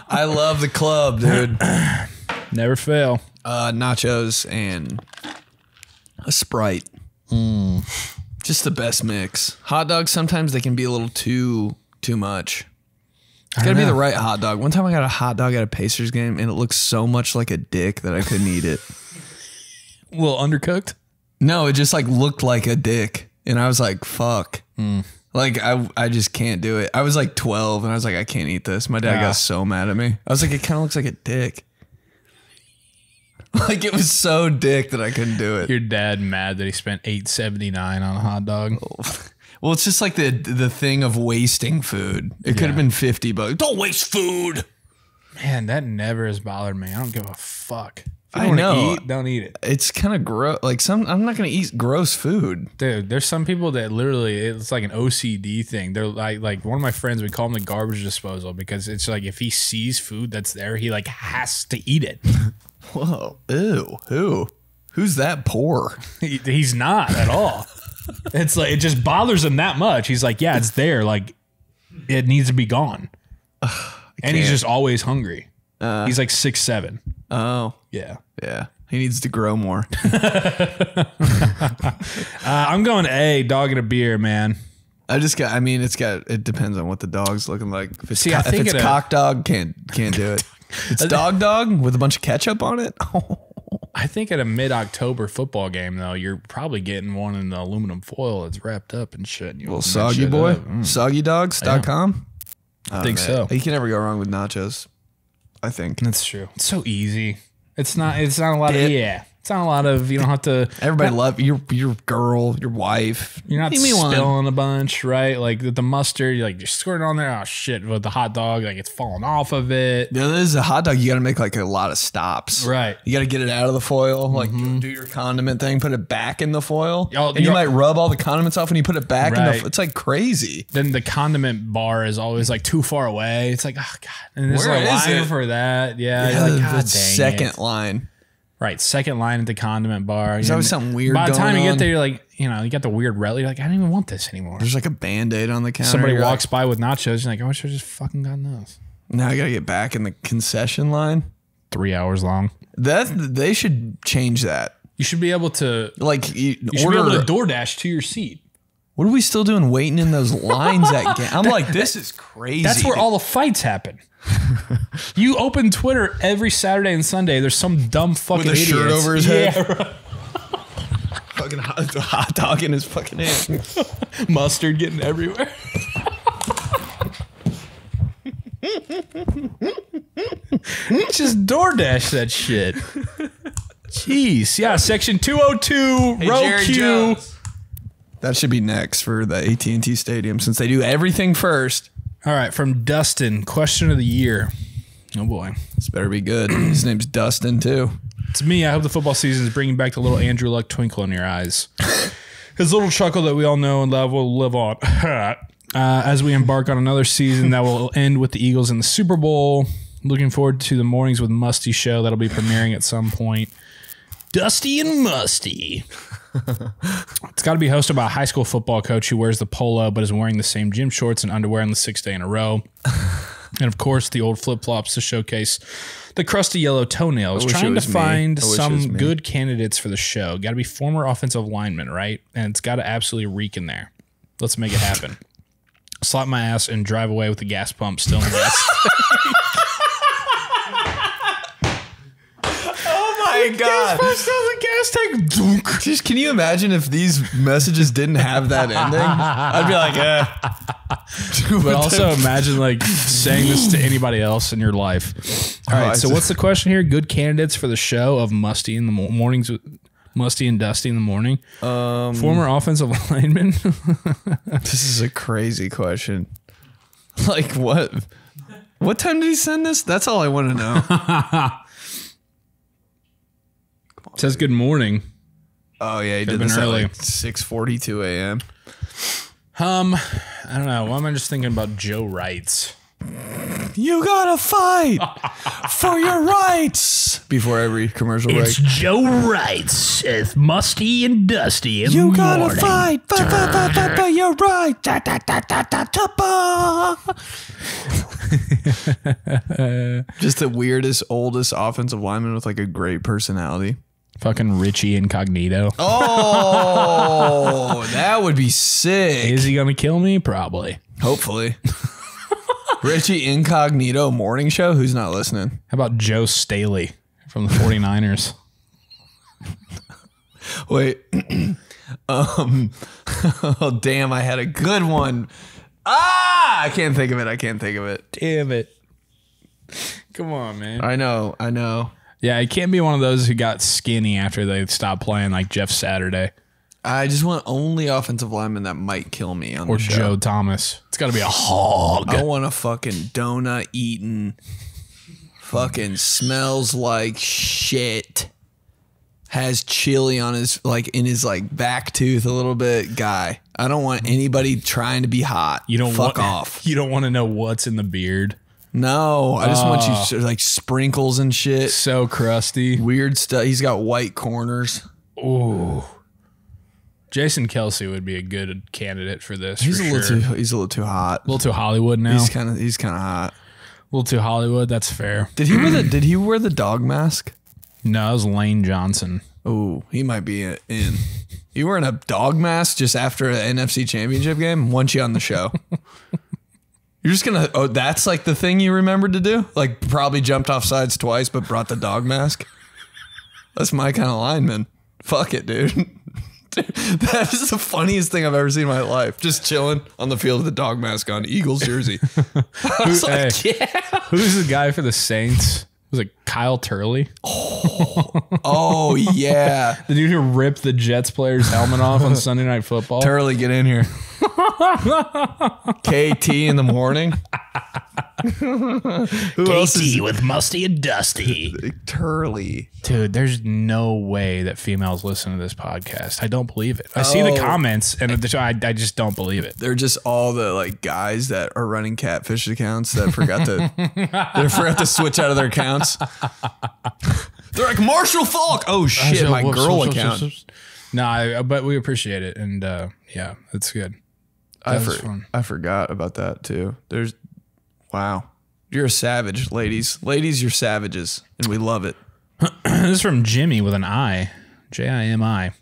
I love the club, dude. Never fail. Nachos and a Sprite. Just the best mix. Hot dogs, sometimes they can be a little too much. It's gotta be the right hot dog. One time I got a hot dog at a Pacers game and it looked so much like a dick that I couldn't eat it. A little undercooked? No, it just like looked like a dick. And I was like, fuck. Like I just can't do it. I was like 12 and I was like, I can't eat this. My dad got so mad at me. I was like, it kind of looks like a dick. Like it was so dick that I couldn't do it. Your dad mad that he spent $8.79 on a hot dog? Well, it's just like the thing of wasting food. It could have been $50. Don't waste food. Man, that never has bothered me. I don't give a fuck. If you don't wanna eat, don't eat it. It's kind of gross. Like I'm not gonna eat gross food. Dude, there's some people that literally it's like an OCD thing. They're like one of my friends, we call him the garbage disposal because it's like if he sees food that's there, he like has to eat it. Whoa. Ew. Who's that poor? He's not at all. It's like it just bothers him that much. He's like, yeah, it's there. Like it needs to be gone. And he's just always hungry. He's like 6'7". Oh. Yeah. Yeah. He needs to grow more. I'm going A, dog and a beer, man. It depends on what the dog's looking like. If it's, I think if it's cock dog, can't do it. It's dog with a bunch of ketchup on it. I think at a mid-October football game, though, you're probably getting one in the aluminum foil that's wrapped up and shit. Little soggy boy. Soggydogs.com. I think so. You can never go wrong with nachos. I think that's true. It's so easy. It's not a lot of It's not a lot of, you don't have to. Everybody love your girl, your wife. You're not spilling a bunch, right? Like the mustard, you're squirting on there. Oh shit! With the hot dog, like it's falling off of it. Yeah, this is a hot dog. You got to make like a lot of stops, right? You got to get it out of the foil, like do your condiment thing, put it back in the foil, and you might rub all the condiments off, and you put it back in the. It's like crazy. Then the condiment bar is always like too far away. It's like, oh god, and there's a line for that. Yeah, you're like, god, dang second line. Right, second line at the condiment bar. There's always something weird going on. By the time you get there, you're like, you got the weird relic. You're like, I don't even want this anymore. There's like a Band-Aid on the counter. Somebody walks by with nachos. You're like, I wish I just fucking got those. Now I got to get back in the concession line. 3 hours long. They should change that. You should be able to, you should be able to DoorDash to your seat. What are we still doing waiting in those lines at game? I'm like, this is crazy. That's where all the fights happen. You open Twitter every Saturday and Sunday. There's some dumb fucking with a idiots. shirt over his head. Yeah, right. Fucking hot dog in his fucking hand. Mustard getting everywhere. Just DoorDash that shit. Jeez. Yeah, section 202, row Q. That should be next for the AT&T Stadium since they do everything first. All right, from Dustin, question of the year. Oh, boy. This better be good. His name's Dustin, too. It's me. I hope the football season is bringing back the little Andrew Luck twinkle in your eyes. His little chuckle that we all know and love will live on. As we embark on another season that will end with the Eagles in the Super Bowl. Looking forward to the Mornings with Musty show that'll be premiering at some point. Dusty and Musty. It's got to be hosted by a high school football coach who wears the polo but is wearing the same gym shorts and underwear on the 6th day in a row. And, of course, the old flip-flops to showcase the crusty yellow toenails. Trying to find some good candidates for the show. Got to be former offensive linemen, right? And it's got to absolutely reek in there. Let's make it happen. Slap my ass and drive away with the gas pump still in gas. My God. Gas tank. Just can you imagine if these messages didn't have that ending? I'd be like, But also imagine like saying this to anybody else in your life. All right. So what's the question here? Good candidates for the show of Musty in the mornings with Musty and Dusty in the morning. Former offensive lineman. This is a crazy question. Like what? What time did he send this? That's all I want to know. It says good morning. Oh yeah, he did this early. At like 6:42 a.m. I don't know. Why am I just thinking about Joe Wrights? You gotta fight for your rights before every commercial break. It's Joe Wrights. It's Musty and Dusty in you the gotta morning. fight for your rights. Just the weirdest, oldest offensive lineman with like a great personality. Fucking Richie Incognito. Oh, that would be sick. Is he gonna kill me? Probably. Hopefully. Richie Incognito morning show? Who's not listening? How about Joe Staley from the 49ers? Wait. Oh, damn, I had a good one. I can't think of it. Damn it. Come on, man. I know. Yeah, it can't be one of those who got skinny after they stopped playing like Jeff Saturday. I just want only offensive linemen that might kill me on the show. Or Joe Thomas. It's got to be a hog. I want a fucking donut eating fucking smells like shit, has chili on his, like, in his, like, back tooth a little bit guy. I don't want anybody trying to be hot. You don't Fuck off. You don't want to know what's in the beard. No, I just want you to, like, sprinkles and shit. So crusty. Weird stuff. He's got white corners. Ooh. Jason Kelsey would be a good candidate for this. He's for a little too hot. A little too Hollywood now. He's kind of hot. A little too Hollywood. That's fair. Did he wear the dog mask? No, that was Lane Johnson. Oh, he might be in. You wearing a dog mask just after an NFC Championship game? Want you on the show? You're just gonna. Oh, that's like the thing you remembered to do. Like probably jumped off sides twice, but brought the dog mask. That's my kind of lineman. Fuck it, dude. That is the funniest thing I've ever seen in my life. Just chilling on the field with a dog mask on, Eagles jersey. I was like, yeah. Who's the guy for the Saints? Was it Kyle Turley? Oh yeah. The dude who ripped the Jets player's helmet off on Sunday Night Football. Turley, get in here. KT in the morning. Who else is with Musty and Dusty? Turley. Dude, there's no way that females listen to this podcast. I don't believe it. I see the comments and I just don't believe it. They're just all the like guys that are running catfish accounts that forgot to switch out of their accounts. They're like Marshall Falk. Oh shit, my girl account. No, but we appreciate it, and yeah, it's good. I forgot about that too. Wow. You're a savage, ladies. Ladies, you're savages, and we love it. This is from Jimmy with an I. Jimi.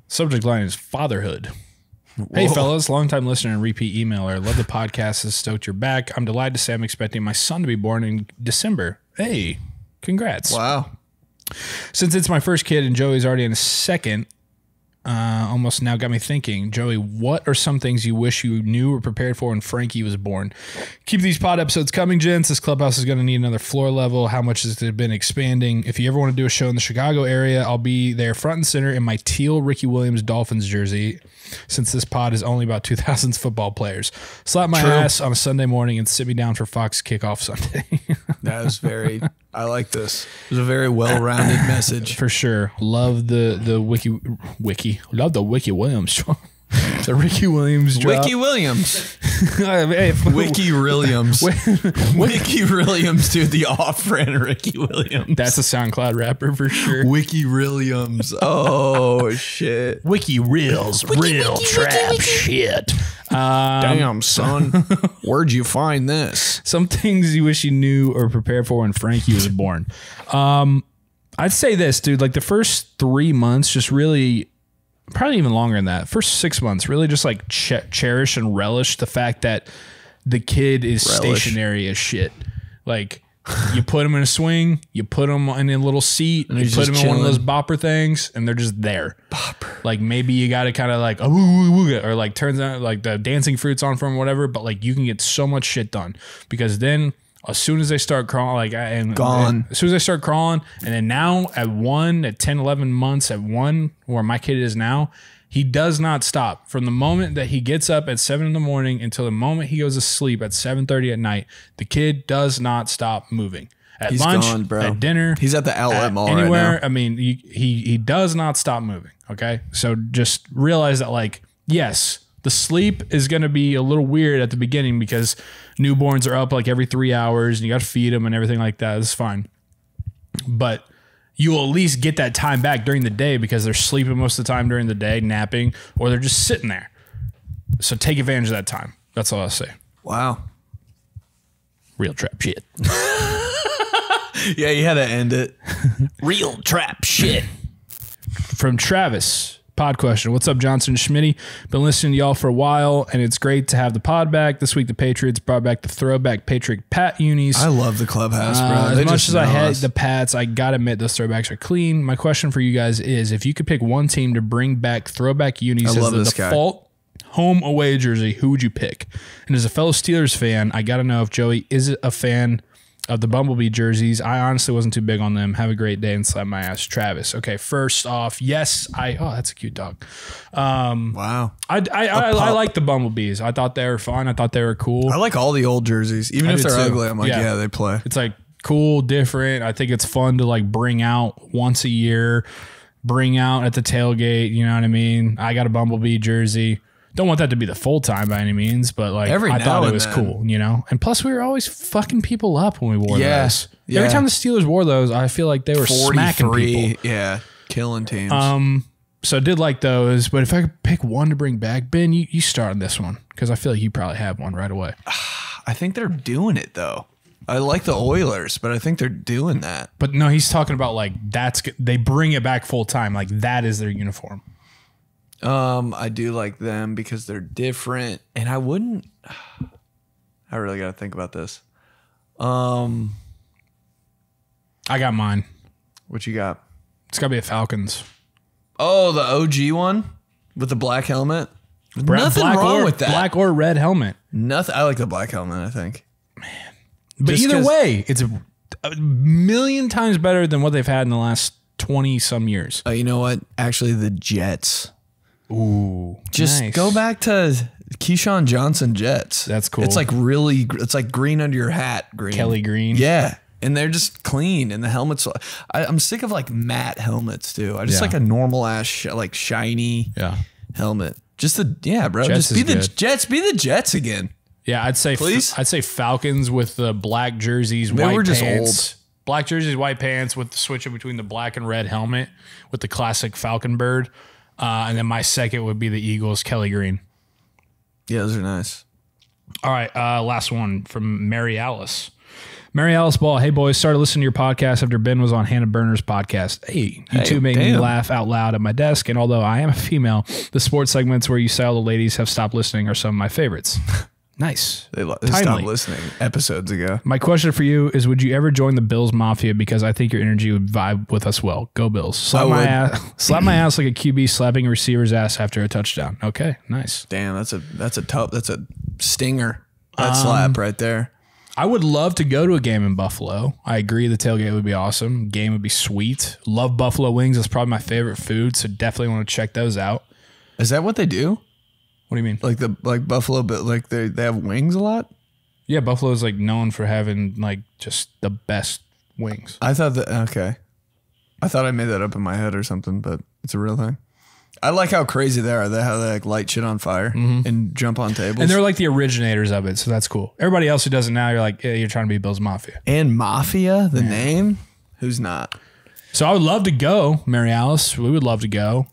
Subject line is fatherhood. Whoa. Hey, fellas, longtime listener and repeat emailer. Love the podcast. Is stoked you're back. I'm delighted to say I'm expecting my son to be born in December. Hey, congrats. Wow. Since it's my first kid and Joey's already in a second, almost now got me thinking, Joey, what are some things you wish you knew or prepared for when Frankie was born? Keep these pod episodes coming, gents. This clubhouse is going to need another floor level. How much has it been expanding? If you ever want to do a show in the Chicago area, I'll be there front and center in my teal Ricky Williams Dolphins jersey, since this pod is only about 2000s football players. Slap my ass on a Sunday morning and sit me down for Fox kickoff Sunday. That was I like this. It was a very well-rounded message. For sure. Love the wiki. Love the Wiki Williams. The Ricky Williams drop. Wiki Williams. Wiki Williams. Wiki Williams, dude. The off-brand Ricky Williams. That's a SoundCloud rapper for sure. Wiki Williams. Oh, shit. Wiki Reels. Real trap shit. Damn, son. Where'd you find this? Some things you wish you knew or prepared for when Frankie was born. I'd say this, dude. Like the first 3 months, just really... Probably even longer than that. First 6 months, really just like cherish and relish the fact that the kid is stationary as shit. Like you put him in a swing, you put him in a little seat, and you put him in one of those bopper things, and they're just there. Bopper. Like maybe you got to kind of like, or like turns out like the dancing fruit's on for him, whatever. But like you can get so much shit done because then as soon as they start crawling, as soon as they start crawling, and then now at 10, 11 months, at 1, where my kid is now, he does not stop. From the moment that he gets up at 7 in the morning until the moment he goes to sleep at 7:30 at night, the kid does not stop moving. At lunch, gone, bro. At dinner. He's at the outlet mall anywhere. Right now. I mean, he does not stop moving. Okay. So just realize that, like, yes, the sleep is going to be a little weird at the beginning because newborns are up like every 3 hours and you got to feed them and everything like that. It's fine. But you will at least get that time back during the day because they're sleeping most of the time during the day, napping, or they're just sitting there. So take advantage of that time. That's all I'll say. Wow. Real trap shit. Yeah, you had to end it. Real trap shit. From Travis. Pod question. What's up, Johnson and Schmitty? Been listening to y'all for a while, and it's great to have the pod back. This week, the Patriots brought back the throwback Patriot Pat unis. I love the clubhouse, bro. As much as I had the Pats, I got to admit those throwbacks are clean. My question for you guys is, if you could pick one team to bring back throwback unis as the default home away jersey, who would you pick? And as a fellow Steelers fan, I got to know if Joey is a fan of the Bumblebee jerseys. I honestly wasn't too big on them. Have a great day and slap my ass, Travis. Okay, first off, yes, oh, that's a cute dog. Wow. I like the Bumblebees. I thought they were fun. I thought they were cool. I like all the old jerseys, even if they're ugly. I'm like, yeah, they play. It's like cool, different. I think it's fun to like bring out once a year, bring out at the tailgate. You know what I mean? I got a Bumblebee jersey. Don't want that to be the full time by any means, but like I thought it was cool, you know? And plus we were always fucking people up when we wore those. Yeah. Every time the Steelers wore those, I feel like they were smacking people. Yeah. Killing teams. So I did like those, but if I could pick one to bring back, Ben, you start on this one because I feel like you probably have one right away. I think they're doing it though. I like the Oilers, but I think they're doing that. But no, he's talking about like they bring it back full time. Like that is their uniform. I do like them because they're different, and I really got to think about this. I got mine. What you got? It's got to be a Falcons. Oh, the OG one with the black helmet. Nothing wrong with that. Black or red helmet. Nothing. I like the black helmet, I think. Man. But either way, it's a million times better than what they've had in the last 20 some years. You know what? Actually, the Jets. Ooh, just nice. Go back to Keyshawn Johnson Jets. That's cool. It's like it's like green under your hat. Green. Kelly green. Yeah. And they're just clean. And the helmets, I'm sick of like matte helmets too. I just like a normal ass, like shiny helmet. Just bro. Jets just be the Jets. Be the Jets again. Yeah, I'd say Falcons with the black jerseys, Maybe white we're just pants. old. Black jerseys, white pants with the switching between the black and red helmet with the classic Falcon bird. And then my second would be the Eagles, Kelly green. Yeah, those are nice. All right, last one from Mary Alice. Mary Alice Ball, hey boys, started listening to your podcast after Ben was on Hannah Burner's podcast. Hey, you two make me laugh out loud at my desk, and although I am a female, the sports segments where you say all the ladies have stopped listening are some of my favorites. Nice. They stopped listening episodes ago. My question for you is, would you ever join the Bills Mafia? Because I think your energy would vibe with us well. Go Bills. Slap my ass like a QB slapping a receiver's ass after a touchdown. Okay, nice. Damn, that's a stinger. That slap right there. I would love to go to a game in Buffalo. I agree the tailgate would be awesome. Game would be sweet. Love buffalo wings. That's probably my favorite food, so definitely want to check those out. Is that what they do? What do you mean? Like Buffalo, but like they have wings a lot? Yeah, Buffalo is like known for having like just the best wings. I thought I made that up in my head or something, but it's a real thing. I like how crazy they are. How they like light shit on fire and jump on tables. And they're like the originators of it, so that's cool. Everybody else who does it now, you're like, yeah, you're trying to be Bill's Mafia. And Mafia, the name? Who's not? So I would love to go, Mary Alice. We would love to go.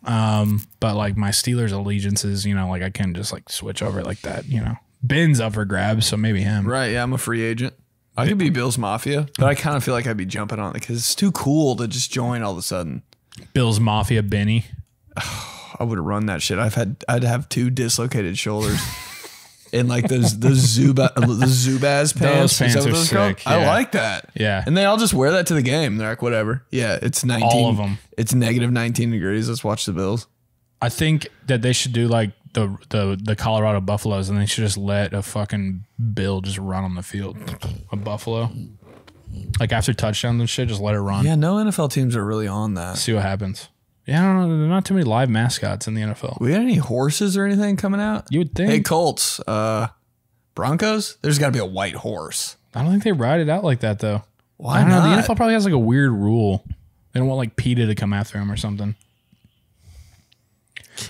But like my Steelers allegiances, you know, like I can't just like switch over like that, you know. Ben's up for grabs, so maybe him. Right, yeah, I'm a free agent. I could be Bill's Mafia, but I kind of feel like I'd be jumping on it because it's too cool to just join all of a sudden. Bill's Mafia, Benny. I would have run that shit. I'd have 2 dislocated shoulders. And like those Zubaz pants. Those pants are sick. Yeah. I like that. Yeah. And they all just wear that to the game. They're like, whatever. Yeah, it's 19. All of them. It's negative 19 degrees. Let's watch the Bills. I think that they should do like the Colorado Buffaloes, and they should just let a fucking Bill just run on the field. A Buffalo. Like after touchdowns and shit, just let it run. Yeah, no NFL teams are really on that. See what happens. Yeah, I don't know. There's not too many live mascots in the NFL. We got any horses or anything coming out? You would think. Hey, Colts, Broncos, there's got to be a white horse. I don't think they ride it out like that, though. Why I don't not? know. The NFL probably has like a weird rule. They don't want like PETA to come after him or something.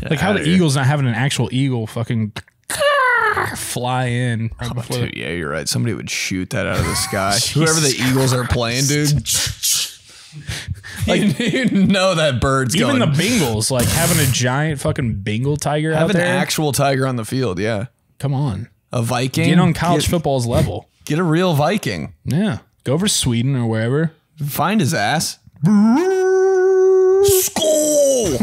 Like how the Eagles not having an actual eagle fucking fly in. Right dude, yeah, you're right. Somebody would shoot that out of the sky. Whoever the Eagles are playing, dude. Like, you know that bird's even going. the Bengals, like having a giant fucking Bengal tiger out there. Have an actual tiger on the field, yeah. Come on. A Viking. Get on college football's level. Get a real Viking. Yeah. Go over to Sweden or wherever. Find his ass. Skull.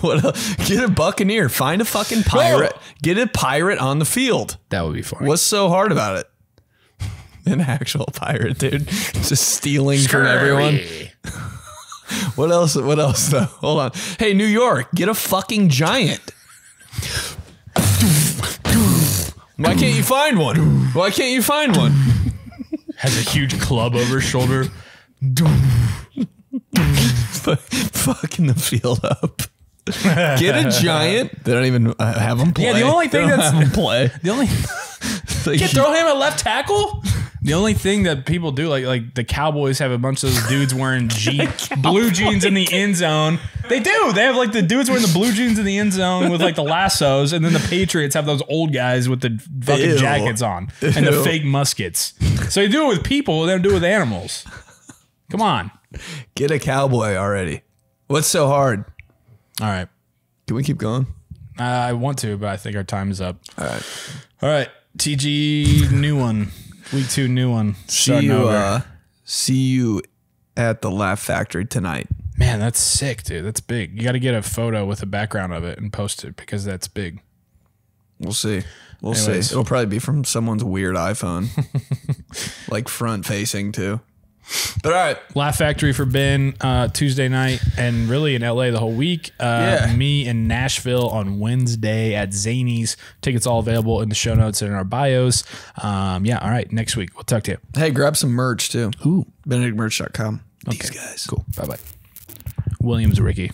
What else? Get a Buccaneer. Find a fucking pirate. Get a pirate on the field. That would be fun. What's so hard about it? An actual pirate, dude. Just stealing from everyone. What else? What else though? Hold on. Hey, New York, get a fucking giant. Why can't you find one? Why can't you find one? Has a huge club over his shoulder. Fucking the field up. Get a giant. They don't even have him play. Yeah, the only thing that's have him play. The only can't throw him at left tackle. The only thing that people do, like the Cowboys have a bunch of those dudes wearing blue jeans in the end zone. They do. They have like the dudes wearing the blue jeans in the end zone with like the lassos, and then the Patriots have those old guys with the fucking jackets on and the fake muskets. So you do it with people, they don't do it with animals. Come on. Get a cowboy already. What's so hard? All right. Can we keep going? I want to, but I think our time is up. All right. TG, new one. Week 2, new one. See you at the Laugh Factory tonight. Man, that's sick, dude. That's big. You got to get a photo with a background of it and post it because that's big. We'll see. We'll see. It'll probably be from someone's weird iPhone. Like front facing too. But all right. Laugh Factory for Ben Tuesday night and really in LA the whole week. Me in Nashville on Wednesday at Zanies. Tickets all available in the show notes and in our bios. All right. Next week. We'll talk to you. Hey, grab some merch too. Ooh. BenedictMerch.com. Okay. These guys. Cool. Bye-bye. Williams Ricky.